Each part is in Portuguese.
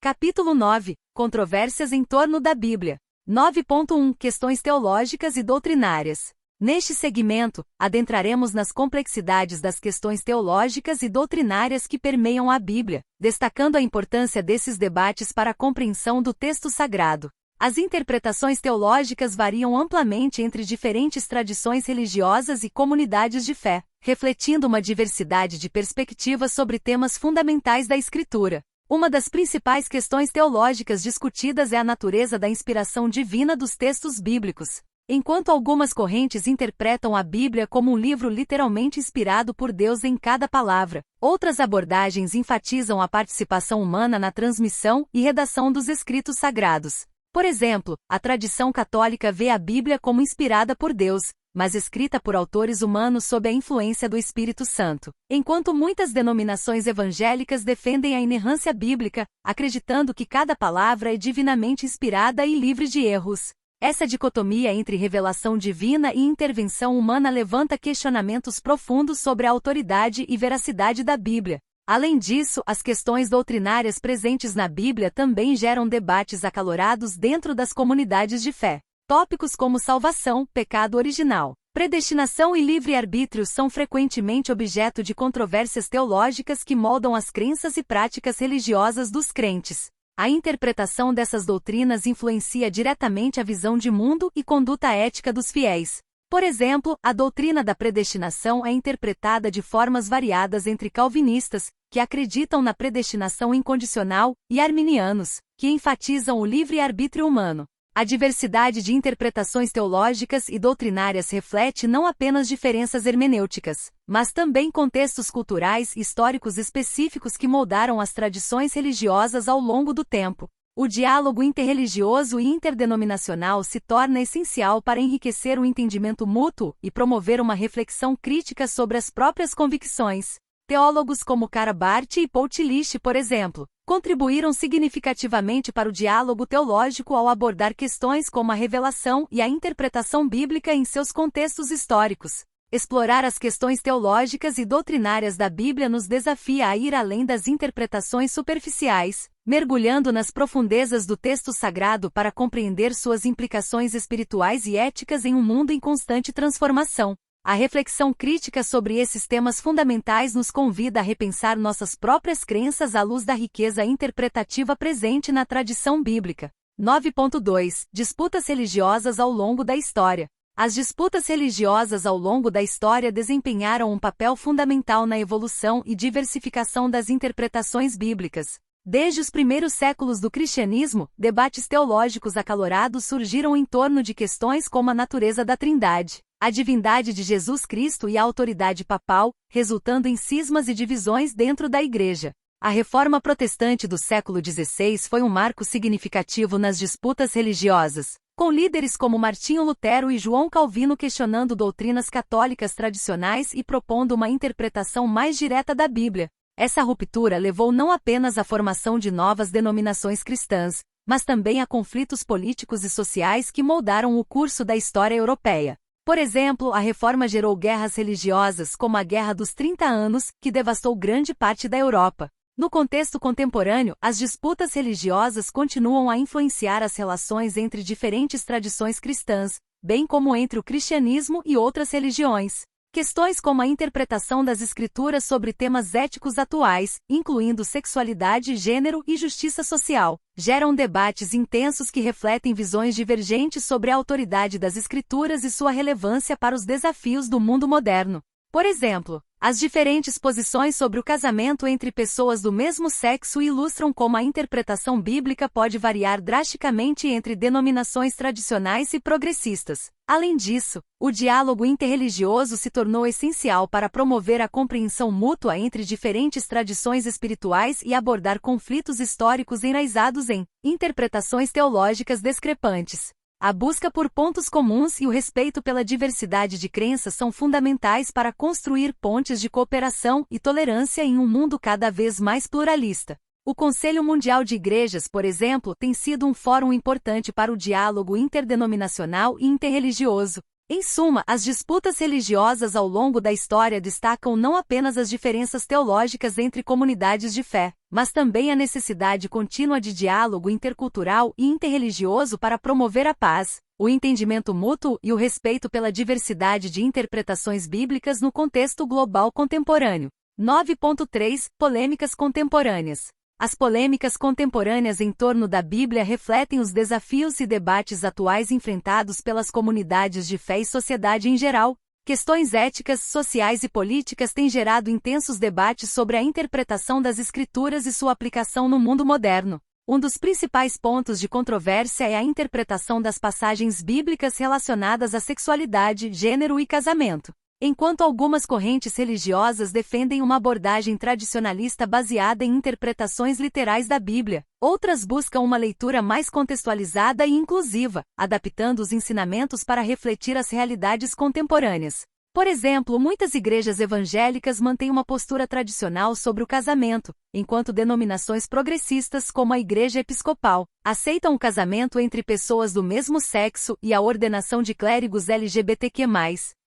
Capítulo 9. Controvérsias em torno da Bíblia. 9.1 Questões teológicas e doutrinárias. Neste segmento, adentraremos nas complexidades das questões teológicas e doutrinárias que permeiam a Bíblia, destacando a importância desses debates para a compreensão do texto sagrado. As interpretações teológicas variam amplamente entre diferentes tradições religiosas e comunidades de fé, refletindo uma diversidade de perspectivas sobre temas fundamentais da Escritura. Uma das principais questões teológicas discutidas é a natureza da inspiração divina dos textos bíblicos. Enquanto algumas correntes interpretam a Bíblia como um livro literalmente inspirado por Deus em cada palavra, outras abordagens enfatizam a participação humana na transmissão e redação dos escritos sagrados. Por exemplo, a tradição católica vê a Bíblia como inspirada por Deus, mas escrita por autores humanos sob a influência do Espírito Santo, enquanto muitas denominações evangélicas defendem a inerrância bíblica, acreditando que cada palavra é divinamente inspirada e livre de erros. Essa dicotomia entre revelação divina e intervenção humana levanta questionamentos profundos sobre a autoridade e veracidade da Bíblia. Além disso, as questões doutrinárias presentes na Bíblia também geram debates acalorados dentro das comunidades de fé. Tópicos como salvação, pecado original, predestinação e livre-arbítrio são frequentemente objeto de controvérsias teológicas que moldam as crenças e práticas religiosas dos crentes. A interpretação dessas doutrinas influencia diretamente a visão de mundo e conduta ética dos fiéis. Por exemplo, a doutrina da predestinação é interpretada de formas variadas entre calvinistas, que acreditam na predestinação incondicional, e arminianos, que enfatizam o livre-arbítrio humano. A diversidade de interpretações teológicas e doutrinárias reflete não apenas diferenças hermenêuticas, mas também contextos culturais e históricos específicos que moldaram as tradições religiosas ao longo do tempo. O diálogo interreligioso e interdenominacional se torna essencial para enriquecer o entendimento mútuo e promover uma reflexão crítica sobre as próprias convicções. Teólogos como Karl Barth e Paul Tillich, por exemplo, contribuíram significativamente para o diálogo teológico ao abordar questões como a revelação e a interpretação bíblica em seus contextos históricos. Explorar as questões teológicas e doutrinárias da Bíblia nos desafia a ir além das interpretações superficiais, mergulhando nas profundezas do texto sagrado para compreender suas implicações espirituais e éticas em um mundo em constante transformação. A reflexão crítica sobre esses temas fundamentais nos convida a repensar nossas próprias crenças à luz da riqueza interpretativa presente na tradição bíblica. 9.2 Disputas religiosas ao longo da história. As disputas religiosas ao longo da história desempenharam um papel fundamental na evolução e diversificação das interpretações bíblicas. Desde os primeiros séculos do cristianismo, debates teológicos acalorados surgiram em torno de questões como a natureza da Trindade, a divindade de Jesus Cristo e a autoridade papal, resultando em cismas e divisões dentro da Igreja. A Reforma Protestante do século XVI foi um marco significativo nas disputas religiosas, com líderes como Martinho Lutero e João Calvino questionando doutrinas católicas tradicionais e propondo uma interpretação mais direta da Bíblia. Essa ruptura levou não apenas à formação de novas denominações cristãs, mas também a conflitos políticos e sociais que moldaram o curso da história europeia. Por exemplo, a Reforma gerou guerras religiosas como a Guerra dos 30 Anos, que devastou grande parte da Europa. No contexto contemporâneo, as disputas religiosas continuam a influenciar as relações entre diferentes tradições cristãs, bem como entre o cristianismo e outras religiões. Questões como a interpretação das escrituras sobre temas éticos atuais, incluindo sexualidade, gênero e justiça social, geram debates intensos que refletem visões divergentes sobre a autoridade das escrituras e sua relevância para os desafios do mundo moderno. Por exemplo, as diferentes posições sobre o casamento entre pessoas do mesmo sexo ilustram como a interpretação bíblica pode variar drasticamente entre denominações tradicionais e progressistas. Além disso, o diálogo interreligioso se tornou essencial para promover a compreensão mútua entre diferentes tradições espirituais e abordar conflitos históricos enraizados em interpretações teológicas discrepantes. A busca por pontos comuns e o respeito pela diversidade de crenças são fundamentais para construir pontes de cooperação e tolerância em um mundo cada vez mais pluralista. O Conselho Mundial de Igrejas, por exemplo, tem sido um fórum importante para o diálogo interdenominacional e interreligioso. Em suma, as disputas religiosas ao longo da história destacam não apenas as diferenças teológicas entre comunidades de fé, mas também a necessidade contínua de diálogo intercultural e interreligioso para promover a paz, o entendimento mútuo e o respeito pela diversidade de interpretações bíblicas no contexto global contemporâneo. 9.3 Polêmicas contemporâneas. As polêmicas contemporâneas em torno da Bíblia refletem os desafios e debates atuais enfrentados pelas comunidades de fé e sociedade em geral. Questões éticas, sociais e políticas têm gerado intensos debates sobre a interpretação das Escrituras e sua aplicação no mundo moderno. Um dos principais pontos de controvérsia é a interpretação das passagens bíblicas relacionadas à sexualidade, gênero e casamento. Enquanto algumas correntes religiosas defendem uma abordagem tradicionalista baseada em interpretações literais da Bíblia, outras buscam uma leitura mais contextualizada e inclusiva, adaptando os ensinamentos para refletir as realidades contemporâneas. Por exemplo, muitas igrejas evangélicas mantêm uma postura tradicional sobre o casamento, enquanto denominações progressistas como a Igreja Episcopal aceitam o casamento entre pessoas do mesmo sexo e a ordenação de clérigos LGBTQ+.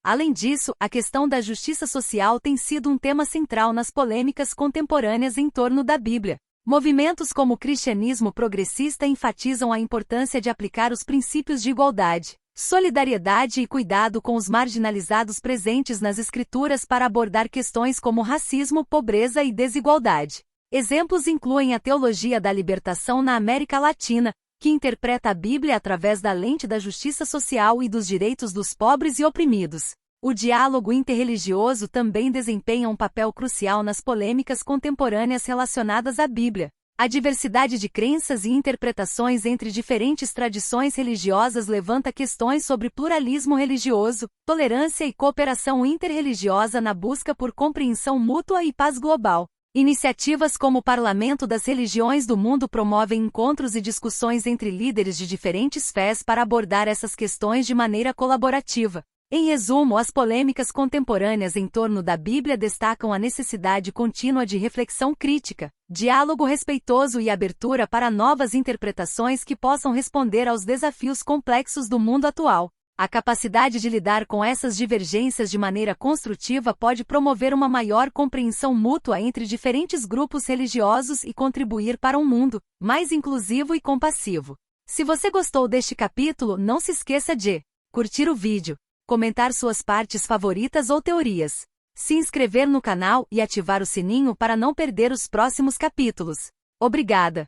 Além disso, a questão da justiça social tem sido um tema central nas polêmicas contemporâneas em torno da Bíblia. Movimentos como o cristianismo progressista enfatizam a importância de aplicar os princípios de igualdade, solidariedade e cuidado com os marginalizados presentes nas Escrituras para abordar questões como racismo, pobreza e desigualdade. Exemplos incluem a teologia da libertação na América Latina, que interpreta a Bíblia através da lente da justiça social e dos direitos dos pobres e oprimidos. O diálogo interreligioso também desempenha um papel crucial nas polêmicas contemporâneas relacionadas à Bíblia. A diversidade de crenças e interpretações entre diferentes tradições religiosas levanta questões sobre pluralismo religioso, tolerância e cooperação interreligiosa na busca por compreensão mútua e paz global. Iniciativas como o Parlamento das Religiões do Mundo promovem encontros e discussões entre líderes de diferentes fés para abordar essas questões de maneira colaborativa. Em resumo, as polêmicas contemporâneas em torno da Bíblia destacam a necessidade contínua de reflexão crítica, diálogo respeitoso e abertura para novas interpretações que possam responder aos desafios complexos do mundo atual. A capacidade de lidar com essas divergências de maneira construtiva pode promover uma maior compreensão mútua entre diferentes grupos religiosos e contribuir para um mundo mais inclusivo e compassivo. Se você gostou deste capítulo, não se esqueça de curtir o vídeo, comentar suas partes favoritas ou teorias, se inscrever no canal e ativar o sininho para não perder os próximos capítulos. Obrigada!